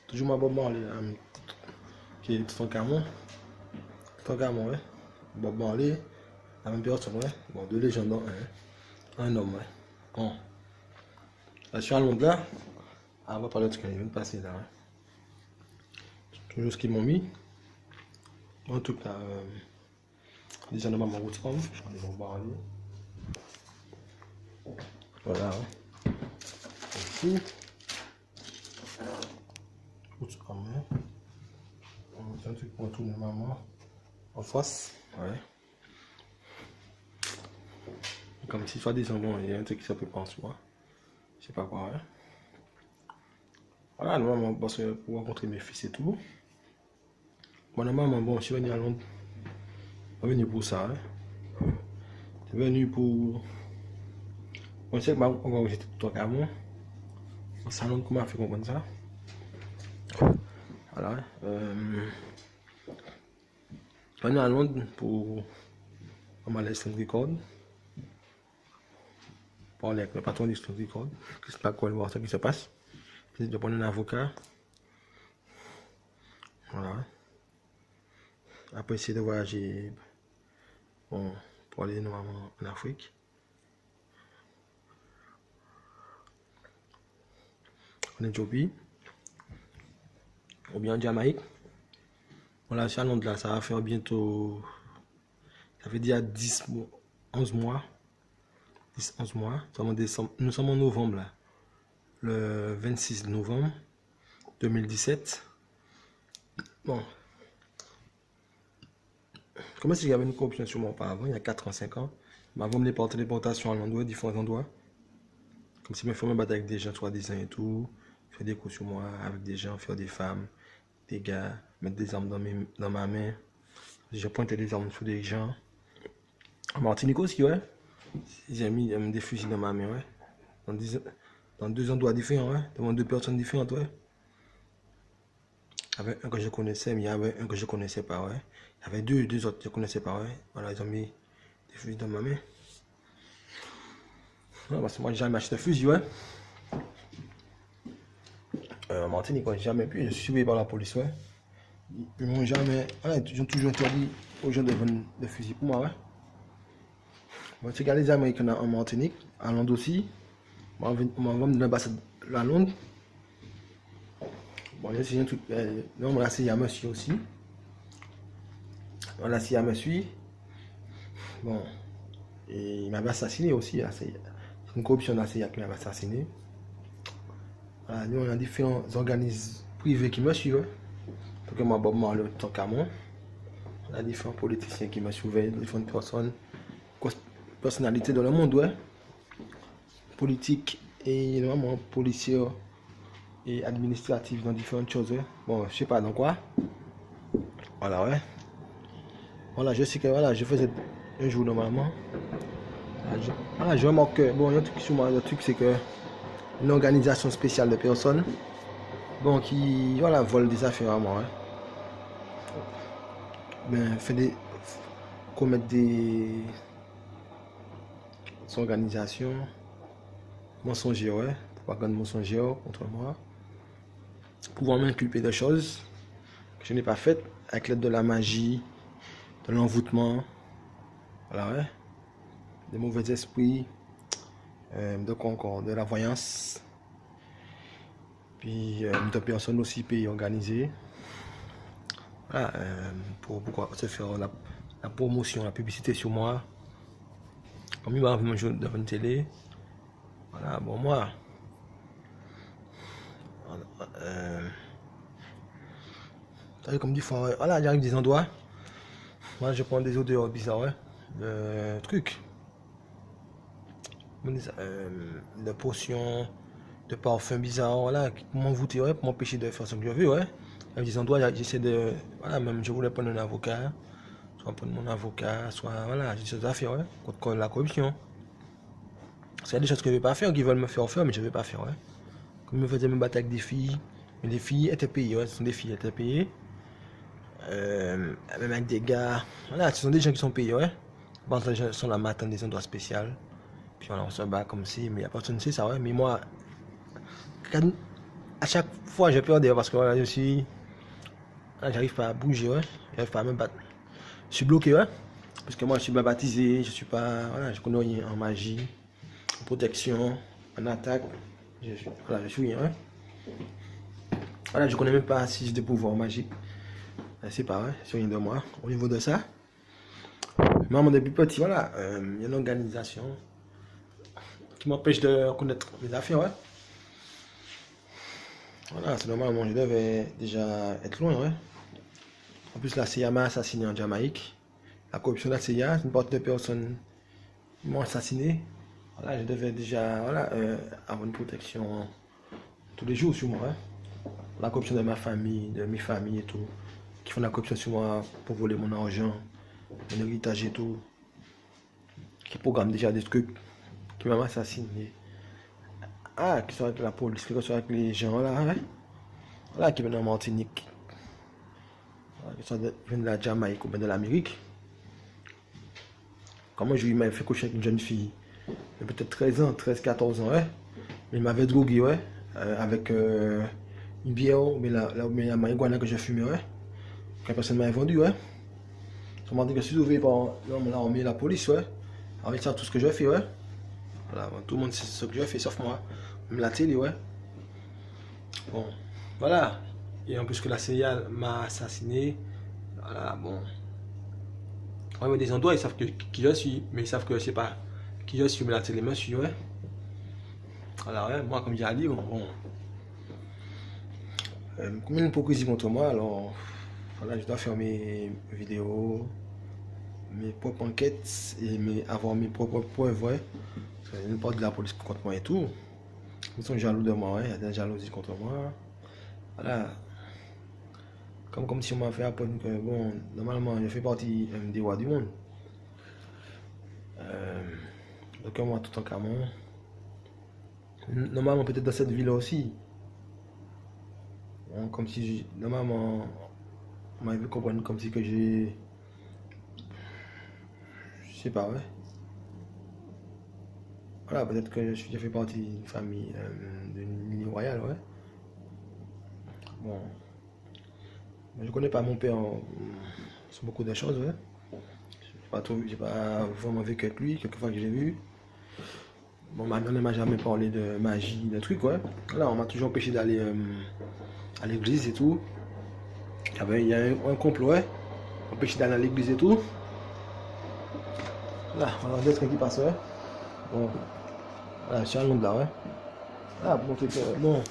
Toujours ma Bob Marley, qui est tout en camon. Tout en camon, ouais. Bob Marley, la même personne, ouais. Bon, deux légendes dans un homme, ouais. Bon. Là, je suis à Londres, là. Ah, on va parler de ce qui vient de passer, là. Toujours ce qu'ils m'ont mis. En tout cas, déjà, dans ma route, j'en ai Bob Marley. Voilà, hein. Ici. C'est un truc pour tourner maman en face, ouais. Comme si soi-disant, bon, il y a un truc qui s'appelle pas en soi. Je sais pas quoi, ouais. Voilà, normalement, parce que pour rencontrer mes fils et tout. Moi, normalement, bon, je suis venu à Londres. Je suis venu pour ça, hein. Je suis venu pour. On sait que j'étais tout en Camon. On sait à Londres comment on fait comprendre ça. Voilà. Je suis venu à Londres pour. On m'a laissé un record. Parler avec le patron du record. Je sais pas quoi voir ce qui se passe. Je vais prendre un avocat. Voilà. Après essayer de voyager. Bon, pour aller normalement en Afrique. En Éthiopie. Ou bien en Jamaïque. Voilà, je suis à Londres là, ça va faire bientôt. Ça fait déjà 10 mois, 11 mois. 10-11 mois. Nous sommes en novembre là. Le 26 novembre 2017. Bon. Comment si j'avais une corruption sur moi auparavant, il y a 4 ans, 5 ans. Mais avant de me par téléportation à l'endroit, différents endroits. Comme si je me faisais me battre avec des gens, soi-disant et tout. Faire des coups sur moi avec des gens, faire des femmes, des gars, mettre des armes dans ma main. J'ai pointé des armes sur des gens. En Martinique aussi, ouais. J'ai mis des fusils dans ma main, ouais. Dans deux endroits différents, ouais. Devant deux personnes différentes, ouais. Il y avait un que je connaissais, mais il y avait un que je connaissais pas, ouais. Il y avait deux autres que je connaissais pas, ouais. Voilà, ils ont mis des fusils dans ma main. Ouais, parce que moi, j'ai jamais acheté de fusil, ouais. En Martinique, ouais, jamais pu. Je suis suivi par la police, ouais. Ils m'ont jamais. Voilà, ils ont toujours interdit aux gens de vendre des fusils pour moi, ouais. Bon, tu regardes les Américains en Martinique, à Londres aussi. On va vendre l'ambassade à Londres. Bon, là, c'est un truc. Non, là, c'est à monsieur aussi. Voilà, c'est à monsieur. Bon. Et il m'avait assassiné aussi. C'est une corruption là, c'est qui m'avait assassiné. Voilà, nous, on a différents organismes privés qui me suivent. Pour que moi, Bob Marley, tant qu'à moi. On a différents politiciens qui me surveillent, différentes personnes. Personnalités dans le monde, ouais. Politique et vraiment policiers et administratifs dans différentes choses, ouais. Bon, je sais pas dans quoi. Voilà, ouais. Voilà, je sais que voilà, je faisais un jour normalement. Voilà, je remarque que, bon, il y a un truc sur moi, le truc c'est que une organisation spéciale de personnes, bon, qui, voilà, volent des affaires à moi, ouais. Ben, commettre des organisations mensongères, ouais, propagande mensongère contre moi, pouvant m'inculper de choses que je n'ai pas faites avec l'aide de la magie, de l'envoûtement, voilà, ouais, des mauvais esprits, de la voyance, puis de personnes aussi pays organisées, voilà, pour se faire la promotion, la publicité sur moi, comme il m'a vu jouer devant une télé, voilà, bon, moi, comme dit, voilà, j'arrive des endroits, moi je prends des odeurs bizarres, ouais, trucs, de potions, de parfums bizarres, voilà, pour m'envoûter, ouais, pour m'empêcher de faire ce que je veux, ouais. À des endroits, j'essaie de, voilà, même je voulais prendre un avocat, soit prendre mon avocat, soit, voilà, j'ai des affaires, ouais, contre la corruption. Parce qu'il y a des choses que je ne vais pas faire, qui veulent me faire faire, mais je ne vais pas faire, ouais. Comme ils me faisaient me battre avec des filles, mais les filles étaient payées, ouais, ce sont des filles étaient payées. Même avec des gars, voilà, ce sont des gens qui sont payés, ouais. Bon, les gens sont là matin des endroits spéciaux. Puis voilà, on se bat comme si, mais il n'y a personne qui sait ça, ouais. Mais moi, à chaque fois, j'ai peur d'ailleurs parce que voilà, je suis. J'arrive pas à bouger, ouais. J'arrive pas à me battre. Je suis bloqué, ouais. Parce que moi, je suis pas baptisé, je suis pas. Voilà, je connais rien en magie, en protection, en attaque. Voilà, je suis rien, ouais. Voilà, je connais même pas si j'ai des pouvoirs magiques. C'est pas vrai, c'est rien de moi. Au niveau de ça. Mais moi, depuis petit, voilà, il y a une organisation qui m'empêche de connaître mes affaires, ouais. Voilà, c'est normal, moi, je devais déjà être loin, ouais. En plus, la CIA m'a assassiné en Jamaïque. La corruption de la CIA, c'est une partie de personnes qui m'ont assassiné. Voilà, je devais déjà voilà, avoir une protection tous les jours sur moi. Hein. La corruption de ma famille, de mes familles et tout. Qui font la corruption sur moi pour voler mon argent, mon héritage et tout. Qui programment déjà des trucs qui m'ont assassiné. Ah, qui sont avec la police, qui sont avec les gens là. Hein. Voilà, qui viennent en Martinique. Voilà, qui viennent de la Jamaïque ou bien de l'Amérique. Comment je lui m'avais fait coucher avec une jeune fille de peut-être 13 ans, 13-14 ans, ouais. Mais il m'avait drogué, ouais. Avec une bière, mais la marijuana que j'ai fumé, ouais. Que personne m'avait vendu, ouais. Ils m'ont dit que je suis sauvé par l'armée et la police, ouais. Avec ça, tout ce que j'ai fait, ouais. Voilà, bon, tout le monde sait ce que j'ai fait, sauf moi. Même la télé, ouais. Bon, voilà. Et en plus que la CIA m'a assassiné. Voilà, bon. Ouais, mais des endroits, ils savent qui je suis, mais ils savent que je sais pas qui je suis, mais la télé me suit, ouais. Alors, ouais, moi, comme j'ai dit, bon. Comme une hypocrisie contre moi, alors, voilà, je dois faire mes vidéos, mes propres enquêtes et avoir mes propres preuves, ouais. Parce qu'il y a une part de la police contre moi et tout. Ils sont jaloux de moi, ouais, il y a des jalousies contre moi. Voilà. Comme si on m'a fait apprendre que, bon, normalement, je fais partie des rois du monde. Donc, moi, tout en Camon. Normalement, peut-être dans cette ville aussi. Bon, comme si, normalement, on m'avait comprendre comme si que j'ai. Je sais pas, ouais. Voilà, peut-être que je fais partie d'une famille, d'une lignée royale, ouais. Bon. Je connais pas mon père sur beaucoup de choses, ouais. J'ai pas vraiment vécu avec lui, quelquefois que j'ai vu. Bon, ma mère ne m'a jamais parlé de magie, de trucs, ouais. Là, on m'a toujours empêché d'aller à l'église et tout. Il y a un complot, ouais. Empêché d'aller à l'église et tout. Là, on a d'autres qui passent, ouais. Bon, voilà, je suis à Londres là, ouais. Là, pour montrer que, bon.